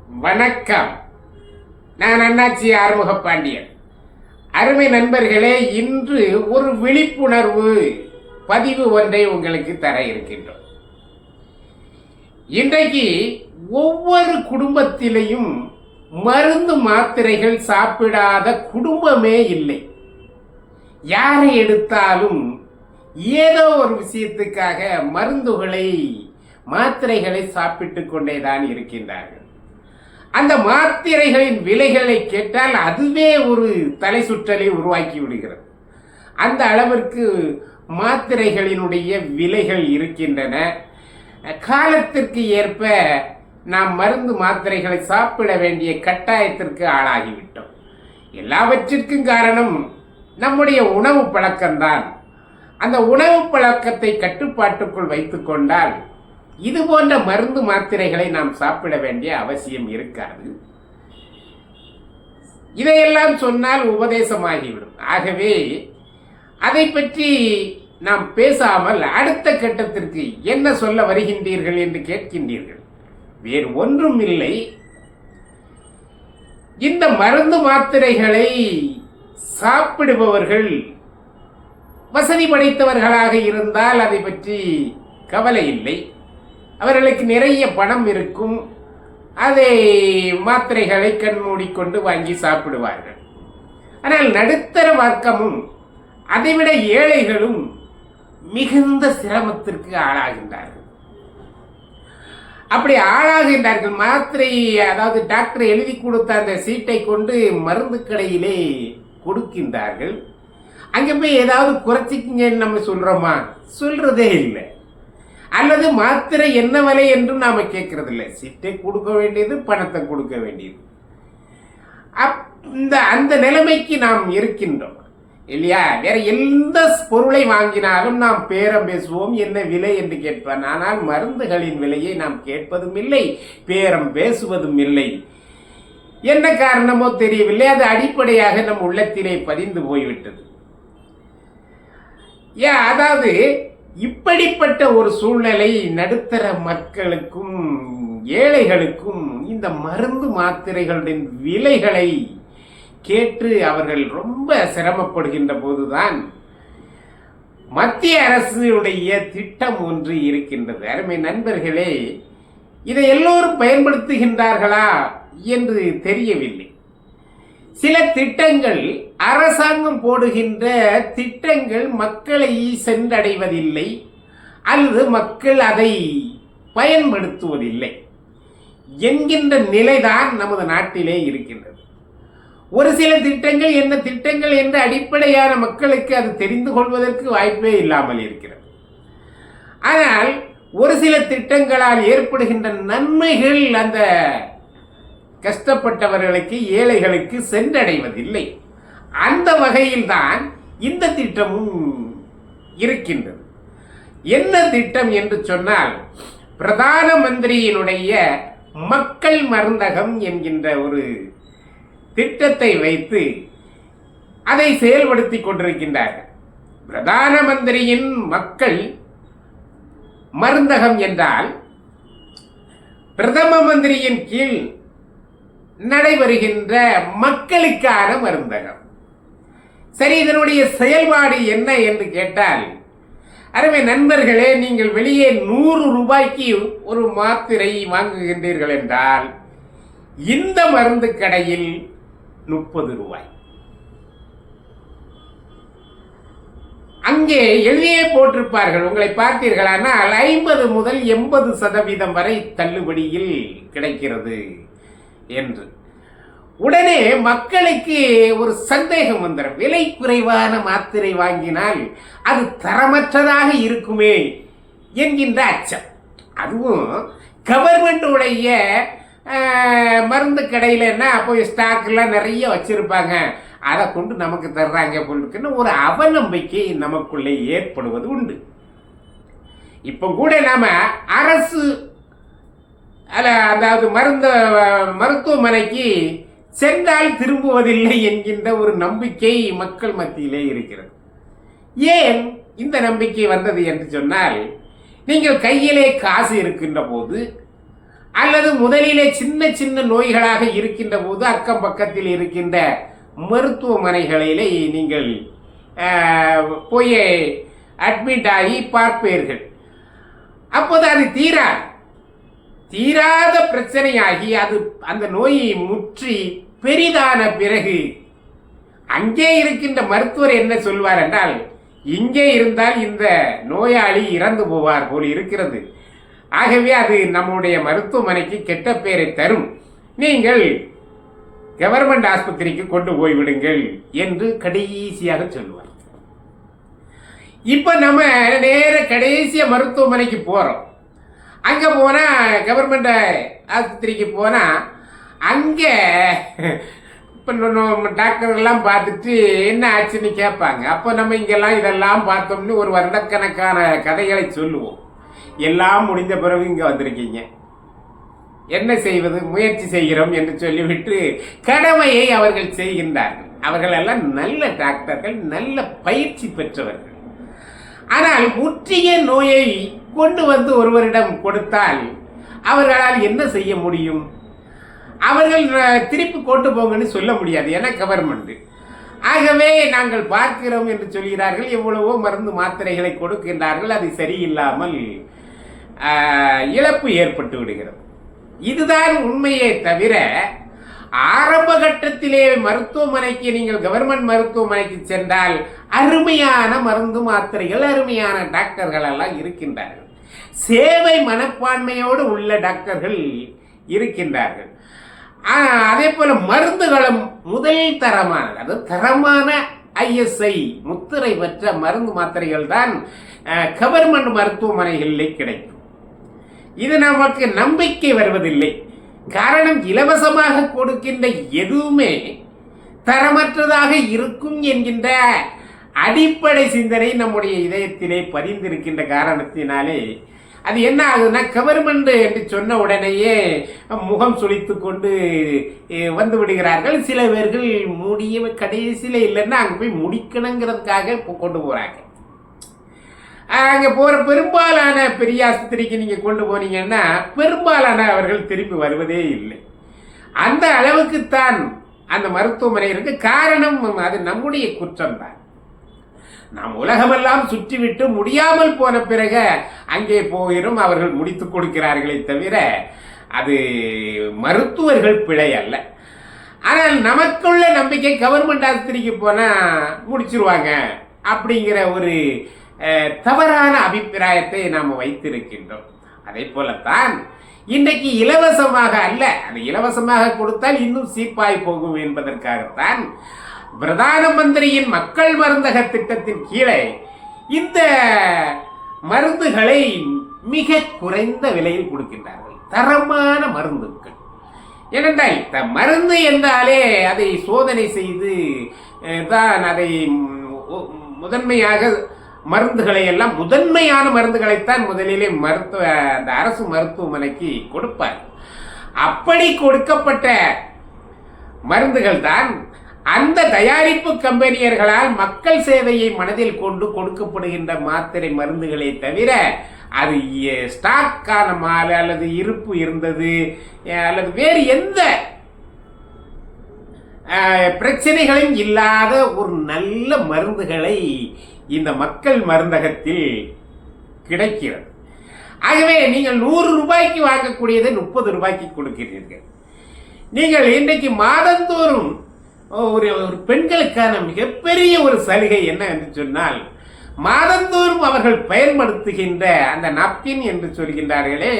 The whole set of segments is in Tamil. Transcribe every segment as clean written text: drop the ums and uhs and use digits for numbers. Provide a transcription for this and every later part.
வணக்கம். நான் அண்ணாச்சி ஆறுமுக பாண்டியன். அருமை நண்பர்களே, இன்று ஒரு விழிப்புணர்வு பதிவு ஒன்றை உங்களுக்கு தர இருக்கின்றோம். இன்றைக்கு ஒவ்வொரு குடும்பத்திலையும் மருந்து மாத்திரைகள் சாப்பிடாத குடும்பமே இல்லை. யாரை எடுத்தாலும் ஏதோ ஒரு விஷயத்துக்காக மருந்துகளை மாத்திரைகளை சாப்பிட்டு கொண்டேதான் இருக்கின்றார்கள். அந்த மாத்திரைகளின் விலைகளை கேட்டால் அதுவே ஒரு தலை சுற்றலை உருவாக்கி விடுகிறது. அந்த அளவிற்கு மாத்திரைகளினுடைய விலைகள் இருக்கின்றன. காலத்திற்கு ஏற்ப நாம் மருந்து மாத்திரைகளை சாப்பிட வேண்டிய கட்டாயத்திற்கு ஆளாகிவிட்டோம். எல்லாவற்றிற்கும் காரணம் நம்முடைய உணவு பழக்கம்தான். அந்த உணவு பழக்கத்தை கட்டுப்பாட்டுக்குள் வைத்துக் கொண்டால் இது போன்ற மருந்து மாத்திரைகளை நாம் சாப்பிட வேண்டிய அவசியம் இருக்காது. இதையெல்லாம் சொன்னால் உபதேசமாகிவிடும். ஆகவே அதை பற்றி நாம் பேசாமல் அடுத்த கட்டத்திற்கு என்ன சொல்ல வருகின்றீர்கள் என்று கேட்கின்றீர்கள். வேறு ஒன்றும் இல்லை. இந்த மருந்து மாத்திரைகளை சாப்பிடுபவர்கள் வசதி படைத்தவர்களாக இருந்தால் அதை பற்றி கவலை இல்லை. அவர்களுக்கு நிறைய பணம் இருக்கும். அதை மாத்திரைகளை கண் மூடிக்கொண்டு வாங்கி சாப்பிடுவார்கள். ஆனால் நடுத்தர வர்க்கமும் அதைவிட ஏழைகளும் மிகுந்த சிரமத்திற்கு ஆளாகின்றார்கள். அப்படி ஆளாகின்றார்கள். மாத்திரை, அதாவது டாக்டர் எழுதி கொடுத்த அந்த சீட்டை கொண்டு மருந்து கடையிலே கொடுக்கின்றார்கள். அங்கே போய் ஏதாவது குறைச்சிக்கிங்கன்னு நம்ம சொல்றோமா? சொல்றதே இல்லை. அல்லது மாத்திரை என்ன விலை என்றும் நாம கேட்கறது இல்லை. சீட்டை கொடுக்க வேண்டியது, பணத்தை கொடுக்க வேண்டியது. அந்த நிலைமைக்கு நாம் இருக்கின்றோம் இல்லையா? வேற எந்த பொருளை வாங்கினாலும் நாம் பேரம் பேசுவோம், என்ன விலை என்று கேட்போம். ஆனால் மருந்துகளின் விலையை நாம் கேட்பதும் இல்லை, பேரம் பேசுவதும் இல்லை. என்ன காரணமோ தெரியவில்லை. அது அடிப்படையாக நம் உள்ளத்திலே பதிந்து போய்விட்டது. அதாவது இப்படிப்பட்ட ஒரு சூழ்நிலை நடுத்தர மக்களுக்கும் ஏழைகளுக்கும் இந்த மருந்து மாத்திரைகளின் விலைகளை கேட்டு அவர்கள் ரொம்ப சிரமப்படுகின்ற போதுதான் மத்திய அரசுடைய திட்டம் ஒன்று இருக்கின்றது. அருமை நண்பர்களே, இதை எல்லோரும் பயன்படுத்துகின்றார்களா என்று தெரியவில்லை. சில திட்டங்கள், அரசாங்கம் போடுகின்ற திட்டங்கள் மக்களை சென்றடைவதில்லை, அல்லது மக்கள் அதை பயன்படுத்துவதில்லை என்கின்ற நிலைதான் நமது நாட்டிலே இருக்கின்றது. ஒரு சில திட்டங்கள் என்ன திட்டங்கள் என்று அடிப்படையான மக்களுக்கு அது தெரிந்து கொள்வதற்கு வாய்ப்பே இல்லாமல் இருக்கிறது. ஆனால் ஒரு சில திட்டங்களால் ஏற்படுகின்ற நன்மைகள் அந்த கஷ்டப்பட்டவர்களுக்கு, ஏழைகளுக்கு சென்றடைவதில்லை. அந்த வகையில்தான் இந்த திட்டமும் இருக்கின்றது. என்ன திட்டம் என்று சொன்னால், பிரதான மந்திரியினுடைய மக்கள் மருந்தகம் என்கின்ற ஒரு திட்டத்தை வைத்து அதை செயல்படுத்தி கொண்டிருக்கின்றார்கள். பிரதான மந்திரியின் மக்கள் மருந்தகம் என்றால் பிரதம மந்திரியின் கீழ் நடைபெறுகின்ற மக்களுக்கான மருந்தகம். சரி, இதனுடைய செயல்பாடு என்ன என்று கேட்டால், அருமை நண்பர்களே, நீங்கள் வெளியே 100 ரூபாய்க்கு ஒரு மாத்திரை வாங்குகின்றீர்கள் என்றால் இந்த மருந்து கடையில் 30 ரூபாய். அங்கே எழுதியே போட்டிருப்பார்கள், உங்களை பார்த்தீர்களானால் 50 முதல் 80% வரை தள்ளுபடியில் கிடைக்கிறது என்று. உடனே மக்களுக்கு ஒரு சந்தேகம் வந்துடும். விலை குறைவான மாத்திரை வாங்கினால் அது தரமற்றதாக இருக்குமே என்கின்ற அச்சம். அதுவும் கவர்மெண்ட் உடைய மருந்து கடையிலன்னா போய் ஸ்டாக்லாம் நிறைய வச்சிருப்பாங்க, அதை கொண்டு நமக்கு தர்றாங்க பொருளுக்குன்னு ஒரு அவநம்பிக்கை நமக்குள்ளே ஏற்படுவது உண்டு. இப்போ கூட நாம அரசு அதாவது மருத்துவமனைக்கு சென்றால் திரும்புவதில்லை என்கின்ற ஒரு நம்பிக்கை மக்கள் மத்தியிலே இருக்கிறது. ஏன் இந்த நம்பிக்கை வந்தது என்று சொன்னால், நீங்கள் கையிலே காசு இருக்கின்ற போது அல்லது முதலிலே சின்ன சின்ன நோய்களாக இருக்கின்ற போது அக்கம் பக்கத்தில் இருக்கின்ற மருத்துவமனைகளிலே நீங்கள் போய் அட்மிட் ஆகி பார்ப்பீர்கள். அப்போது அது தீராத பிரச்சனையாகி அது அந்த நோயை முற்றி பெரிதான பிறகு அங்கே இருக்கின்ற மருத்துவர் என்ன சொல்வார் என்றால், இங்கே இருந்தால் இந்த நோயாளி இறந்து போவார் போல் இருக்கிறது, ஆகவே அது நம்முடைய மருத்துவமனைக்கு கெட்ட பெயரை தரும், நீங்கள் கவர்மெண்ட் ஆஸ்பத்திரிக்கு கொண்டு போய்விடுங்கள் என்று கடைசியாக சொல்லுவார். இப்ப நம்ம நேர கடைசிய மருத்துவமனைக்கு போறோம். அங்க போனா கவர்மெண்ட் ஆஸ்பத்திரிக்கு போனா அங்க டாக்டர்லாம் பார்த்துட்டு என்ன ஆச்சுன்னு கேட்பாங்க. அப்போ நம்ம இங்கெல்லாம் இதெல்லாம் பார்த்தோம்னு ஒரு வருடக்கணக்கான கதைகளை சொல்லுவோம். எல்லாம் முடிந்த பிறகு இங்க வந்திருக்கீங்க, என்ன செய்வது, முயற்சி செய்கிறோம் என்று சொல்லிவிட்டு கடமையை அவர்கள் செய்கின்றார்கள். அவர்கள் எல்லாம் நல்ல டாக்டர்கள், நல்ல பயிற்சி பெற்றவர்கள். ஆனால் முற்றிய நோயை கொண்டு வந்து ஒருவரிடம் கொடுத்தால் அவர்களால் என்ன செய்ய முடியும்? அவர்கள் திருப்பி கொண்டு போங்கன்னு சொல்ல முடியாது, ஏன்னா கவர்மெண்ட். ஆகவே நாங்கள் பார்க்கிறோம் என்று சொல்கிறார்கள். எவ்வளவோ மருந்து மாத்திரைகளை கொடுக்கின்றார்கள், அது சரியில்லாமல் இழப்பு ஏற்பட்டு விடுகிறது. இதுதான் உண்மையே தவிர, ஆரம்ப கட்டத்திலே மருத்துவமனைக்கு நீங்கள் கவர்மெண்ட் மருத்துவமனைக்கு சென்றால் அருமையான மருந்து மாத்திரைகள், அருமையான டாக்டர்கள் எல்லாம் இருக்கின்றார்கள். சேவை மனப்பான்மையோடு உள்ள டாக்டர்கள் இருக்கின்றார்கள். அதே போல மருந்துகளும் முதல் தரமானது, அது தரமான ISI முத்திரை பெற்ற மருந்து மாத்திரைகள் தான் கவர்மெண்ட் மருத்துவமனைகளிலே கிடைக்கும். இது நமக்கு நம்பிக்கை வருவதில்லை. காரணம், இலவசமாக கொடுக்கின்ற எதுவுமே தரமற்றதாக இருக்கும் என்கின்ற அடிப்படை சிந்தனை நம்முடைய இதயத்திலே பதிந்திருக்கின்ற காரணத்தினாலே அது என்ன ஆகுதுன்னா, கவர்மெண்ட் என்று சொன்ன உடனேயே முகம் சுளித்து கொண்டு வந்து விடுகிறார்கள். சில பேர்கள் முடிய கடைசியில் இல்லைன்னா அங்கே போய் முடிக்கணுங்கிறதுக்காக கொண்டு போகிறாங்க. அங்கே போகிற பெரும்பாலான பெரிய ஆஸ்பத்திரிக்கு நீங்கள் கொண்டு போனீங்கன்னா பெரும்பாலான அவர்கள் திரும்பி வருவதே இல்லை. அந்த அளவுக்குத்தான் அந்த மருத்துவமனை இருக்கு. காரணம், அது நம்முடைய குற்றம்தான். நாம் உலகமெல்லாம் சுற்றிவிட்டு முடியாமல் போன பிறகு அங்கே போயிரும் அவர்கள் முடித்து கொடுக்கிறார்களே தவிர அது மருத்துவர்கள் பிழை அல்ல. ஆனால் நமக்குள்ள நம்பிக்கை கவர்மெண்ட் ஆஸ்பத்திரிக்கு போனால் முடிச்சிருவாங்க அப்படிங்கிற ஒரு தவறான அபிப்பிராயத்தை நாம் வைத்திருக்கின்றோம். அதே போலத்தான் இன்றைக்கு இலவசமாக அல்ல, அது இலவசமாக கொடுத்தால் இன்னும் சீப்பாய் போகும் என்பதற்காகத்தான் பிரதான மந்திரியின் மக்கள் மருந்தக திட்டத்தின் கீழே இந்த மருந்துகளை மிக குறைந்த விலையில் கொடுக்கின்றார்கள். தரமான மருந்துகள். ஏனென்றால் மருந்து என்றாலே அதை சோதனை செய்து தான் அதை முதன்மையாக மருந்துகளை எல்லாம் முதன்மையான மருந்துகளைத்தான் முதலிலே அந்த அரசு மருத்துவமனைக்கு கொடுப்பார். அப்படி கொடுக்கப்பட்ட மருந்துகள் தான் அந்த தயாரிப்பு கம்பெனியர்களால் மக்கள் சேவையை மனதில் கொண்டு கொடுக்கப்படுகின்ற மாத்திரை மருந்துகளை தவிர அது ஸ்டாக்கான மால் அல்லது இருப்பு இருந்தது அல்லது வேறு எந்த பிரச்சனைகளும் இல்லாத ஒரு நல்ல மருந்துகளை இந்த மக்கள் மருந்தகத்தில் கிடைக்கிறது. ஆகவே நீங்கள் 100 ரூபாய்க்கு வாங்கக்கூடியதை 30 ரூபாய்க்கு கொடுக்கிறீர்கள். நீங்கள் இன்றைக்கு மாதந்தோறும் ஒரு பெண்களுக்கான மிகப்பெரிய ஒரு சலுகை என்ன என்று சொன்னால், மாதந்தோறும் அவர்கள் பயன்படுத்துகின்ற அந்த நாப்கின் என்று சொல்கின்றார்களே,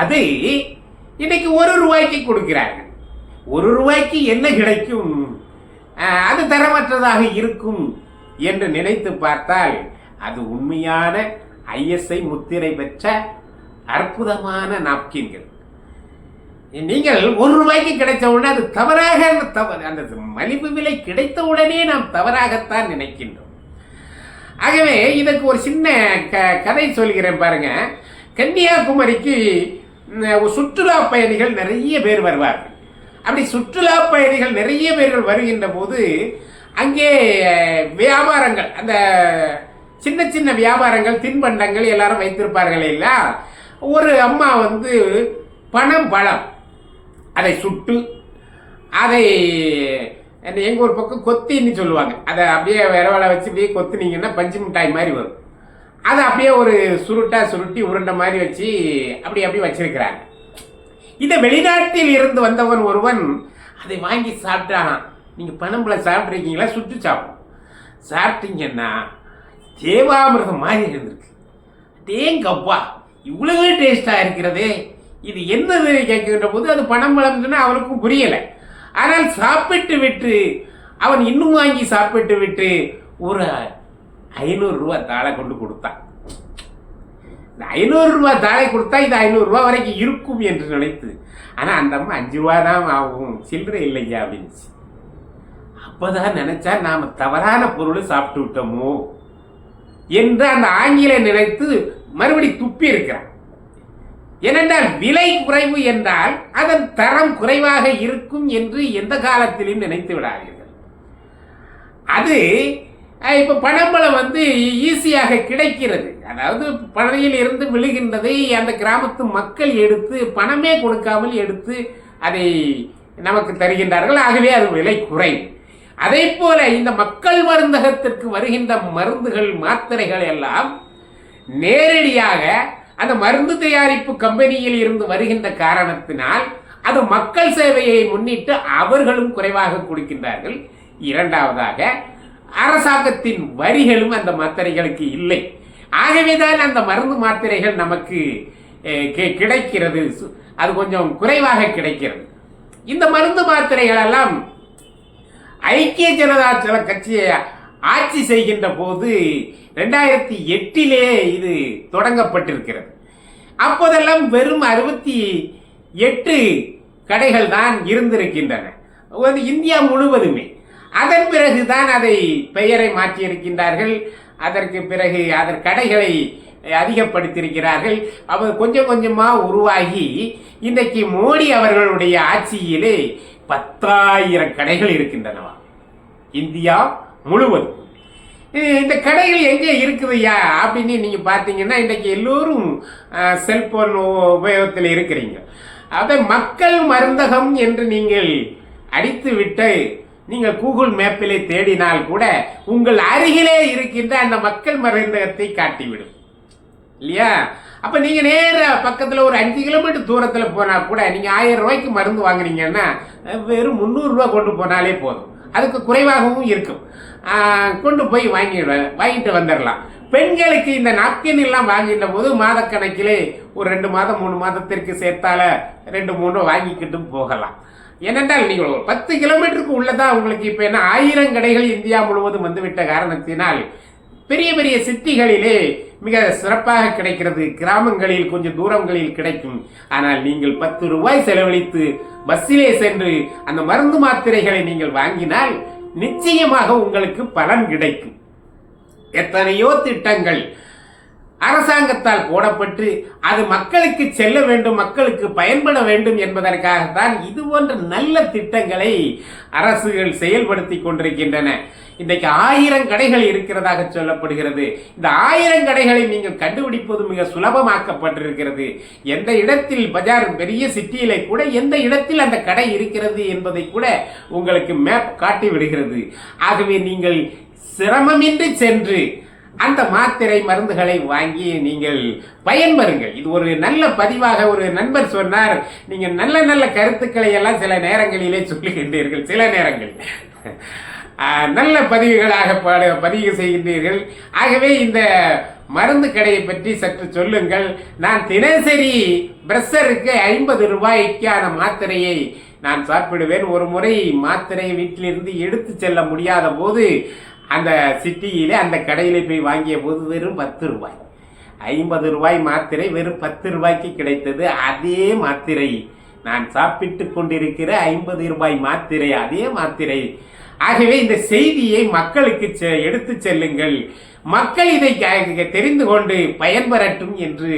அதை இன்னைக்கு 1 ரூபாய்க்கு கொடுக்கிறார்கள். 1 ரூபாய்க்கு என்ன கிடைக்கும்? அது தரமற்றதாக இருக்கும் என்று நினைத்து பார்த்தால் அது உண்மையான ISI முத்திரை பெற்ற அற்புதமான நாப்கின்கள். நீங்கள் 1 ரூபாய்க்கு கிடைத்த உடனே அது தவறாக, அந்த மலிவு விலை கிடைத்த உடனே நாம் தவறாகத்தான் நினைக்கின்றோம். ஆகவே இதற்கு ஒரு சின்ன கதை சொல்கிறேன் பாருங்க. கன்னியாகுமரிக்கு சுற்றுலா பயணிகள் நிறைய பேர் வருவார்கள். அப்படி சுற்றுலா பயணிகள் நிறைய பேர்கள் வருகின்ற போது அங்கே வியாபாரங்கள், அந்த சின்ன சின்ன வியாபாரங்கள், தின்பண்டங்கள் எல்லாரும் வைத்திருப்பார்கள் இல்ல. ஒரு அம்மா வந்து பனம் பழம் அதை சுட்டு அதை எங்கள் ஒரு பக்கம் கொத்தின்னு சொல்லுவாங்க. அதை அப்படியே விரவலை வச்சு அப்படியே கொத்துனீங்கன்னா பஞ்சு மிட்டாய் மாதிரி வரும். அதை அப்படியே ஒரு சுருட்டி உருண்டை மாதிரி வச்சு அப்படி வச்சிருக்கிறாங்க. இதை வெளிநாட்டில் இருந்து வந்தவன் ஒருவன் அதை வாங்கி சாப்பிட்டான். நீங்கள் பனம்பழம் சாப்பிட்ருக்கீங்களா? சுட்டு சாப்பிட்டீங்கன்னா தேவாமிர்தம் மாதிரி இருந்திருக்கு. தேங்கப்பா இவ்வளவு டேஸ்டாக இருக்கிறதே, இது என்னது கேட்கின்ற போது அது பனம்பழம்னு அவனுக்கும் புரியலை. ஆனால் சாப்பிட்டு விட்டு அவன் இன்னும் வாங்கி சாப்பிட்டு விட்டு ஒரு 500 ரூபா தாளை கொண்டு கொடுத்தான். இந்த 500 ரூபா தாளை கொடுத்தா இது 500 ரூபா வரைக்கும் இருக்கும் என்று நினைத்து, ஆனால் அந்த அம்மா 5 ரூபா தான் ஆகும், சில்லறை இல்லையா அப்படின்னுச்சு. அப்போதான் நினைச்சா நாம் தவறான பொருளை சாப்பிட்டு விட்டோமோ என்று அந்த ஆங்கிலம் நினைத்து மறுபடி துப்பி இருக்கிறான். ஏனென்றால் விலை குறைவு என்றால் அதன் தரம் குறைவாக இருக்கும் என்று எந்த காலத்திலும் நினைத்து விடாதீர்கள். அது இப்போ பனம்பழம் ஈஸியாக கிடைக்கிறது. அதாவது பனையில் இருந்து விழுகின்றதை அந்த கிராமத்து மக்கள் எடுத்து பணமே கொடுக்காமல் எடுத்து அதை நமக்கு தருகின்றார்கள். ஆகவே அது விலை குறைவு. அதே போல இந்த மக்கள் மருந்தகத்திற்கு வருகின்ற மருந்துகள் மாத்திரைகள் எல்லாம் நேரடியாக அந்த மருந்து தயாரிப்பு கம்பெனியில் இருந்து வருகின்ற காரணத்தினால் அது மக்கள் சேவையை முன்னிட்டு அவர்களும் குறைவாக கொடுக்கின்றார்கள். இரண்டாவதாக அரசாங்கத்தின் வரிகளும் அந்த மாத்திரைகளுக்கு இல்லை. ஆகவேதான் அந்த மருந்து மாத்திரைகள் நமக்கு கிடைக்கிறது, அது கொஞ்சம் குறைவாக கிடைக்கிறது. இந்த மருந்து மாத்திரைகள் எல்லாம் ஐக்கிய ஜனதா தள கட்சியை ஆட்சி செய்கின்ற போது 2008 இது தொடங்கப்பட்டிருக்கிறது. அப்போதெல்லாம் வெறும் 68 கடைகள் தான் இருந்திருக்கின்றன இந்தியா முழுவதுமே. அதன் பிறகுதான் அதை பெயரை மாற்றியிருக்கின்றார்கள். அதற்கு பிறகு அதன் கடைகளை அதிகப்படுத்தியிருக்கிறார்கள். அவர் கொஞ்சம் கொஞ்சமாக உருவாகி இன்றைக்கு மோடி அவர்களுடைய ஆட்சியிலே 10,000 கடைகள் இருக்கின்றனவா இந்தியா முழுவதும். இந்த கடைகள் எங்கே இருக்குதுயா அப்படின்னு நீங்கள் பார்த்தீங்கன்னா இன்றைக்கு எல்லோரும் செல்போன் உபயோகத்தில் இருக்கிறீங்க. அதை மக்கள் மருந்தகம் என்று நீங்கள் அடித்து விட்டு நீங்கள் கூகுள் மேப்பிலே தேடினால் கூட உங்கள் அருகிலே இருக்கின்ற அந்த மக்கள் மருந்தகத்தை காட்டிவிடும் இல்லையா? அப்போ நீங்கள் நேர பக்கத்தில் ஒரு 5 கிலோமீட்டர் தூரத்தில் போனால் கூட நீங்கள் 1000 ரூபாய்க்கு மருந்து வாங்குறீங்கன்னா வெறும் 300 ரூபா கொண்டு போனாலே போதும். அதுக்கு குறைவாகவும் இருக்கும். கொண்டு போய் வாங்கிட்டு வந்துடலாம். பெண்களுக்கு இந்த நாப்கின் எல்லாம் வாங்கிட்ட போது மாதக்கணக்கிலே ஒரு 2 மாதம் 3 மாதத்திற்கு சேர்த்தால 2-3 வாங்கிக்கிட்டும் போகலாம். ஏனென்றால் நீங்கள் ஒரு 10 கிலோமீட்டருக்கு உள்ளதான் உங்களுக்கு இப்போ என்ன 1000 கடைகள் இந்தியா முழுவதும் வந்துவிட்ட காரணத்தினால் பெரிய பெரிய சிட்டிகளிலே மிக சிறப்பாக கிடைக்கிறது. கிராமங்களில் கொஞ்சம் தூரங்களில் கிடைக்கும். ஆனால் நீங்கள் 10 ரூபாய் செலவழித்து பஸ்ஸிலே சென்று அந்த மருந்து மாத்திரைகளை நீங்கள் வாங்கினால் நிச்சயமாக உங்களுக்கு பலன் கிடைக்கும். எத்தனையோ திட்டங்கள் அரசாங்கத்தால் போடப்பட்டு அது மக்களுக்கு செல்ல வேண்டும், மக்களுக்கு பயன்பட வேண்டும் என்பதற்காகத்தான் இது போன்ற நல்ல திட்டங்களை அரசுகள் செயல்படுத்தி கொண்டிருக்கின்றன. இன்றைக்கு 1000 கடைகள் இருக்கிறதாக சொல்லப்படுகிறது. இந்த 1000 கடைகளை நீங்கள் கண்டுபிடிப்பது மிக சுலபமாக்கப்பட்டிருக்கிறது. எந்த இடத்தில் பஜார் பெரிய சிட்டியிலே கூட எந்த இடத்தில் அந்த கடை இருக்கிறது என்பதை கூட உங்களுக்கு மேப் காட்டி விடுகிறது. ஆகவே நீங்கள் சிரமமின்றி சென்று அந்த மாத்திரை மருந்துகளை வாங்கி நீங்கள் பயன்பெறுங்கள். இது ஒரு நல்ல பதிவாக ஒரு நண்பர் சொன்னார். நீங்கள் நல்ல நல்ல கருத்துக்களை எல்லாம் சில நேரங்களிலே சொல்லுகின்றீர்கள், சில நேரங்களில் நல்ல பதிவுகளாக பதிவு செய்கின்றீர்கள். ஆகவே இந்த மருந்து கடையை பற்றி சற்று சொல்லுங்கள். நான் தினசரி பிரஷருக்கு 50 ரூபாய்க்கான மாத்திரையை நான் சாப்பிடுவேன். ஒரு முறை மாத்திரை வீட்டிலிருந்து எடுத்து செல்ல முடியாத போது அந்த சிட்டியிலே அந்த கடையிலே போய் வாங்கிய போது வெறும் 10 ரூபாய், 50 ரூபாய் மாத்திரை வெறும் 10 ரூபாய்க்கு கிடைத்தது. அதே மாத்திரை நான் சாப்பிட்டு கொண்டிருக்கிற 50 ரூபாய் மாத்திரை, அதே மாத்திரை. ஆகவே இந்த செய்தியை மக்களுக்கு எடுத்து செல்லுங்கள். மக்கள் இதை தெரிந்து கொண்டு பயன்பெறட்டும் என்று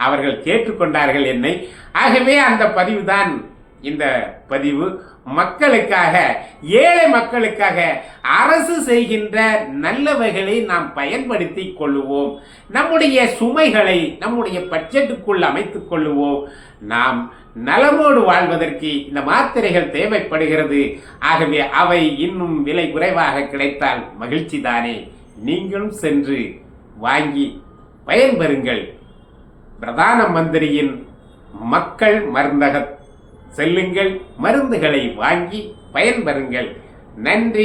அவர்கள் கேட்டுக்கொண்டார்கள் என்னை. ஆகவே அந்த பதிவுதான் இந்த பதிவு. மக்களுக்காக, ஏழை மக்களுக்காக அரசு செய்கின்ற நல்லவைகளை நாம் பயன்படுத்தி கொள்ளுவோம். நம்முடைய சுமைகளை நம்முடைய பட்ஜெட்டுக்குள் அமைத்துக் கொள்ளுவோம். நாம் நலமோடு வாழ்வதற்கு இந்த மாத்திரைகள் தேவைப்படுகிறது. ஆகவே அவை இன்னும் விலை குறைவாக கிடைத்தால் மகிழ்ச்சி தானே. நீங்களும் சென்று வாங்கி பயன்பெறுங்கள். பிரதான மந்திரியின் மக்கள் மருந்தக செல்லுங்கள், மருந்துகளை வாங்கி பயன்பெறுங்கள். நன்றி.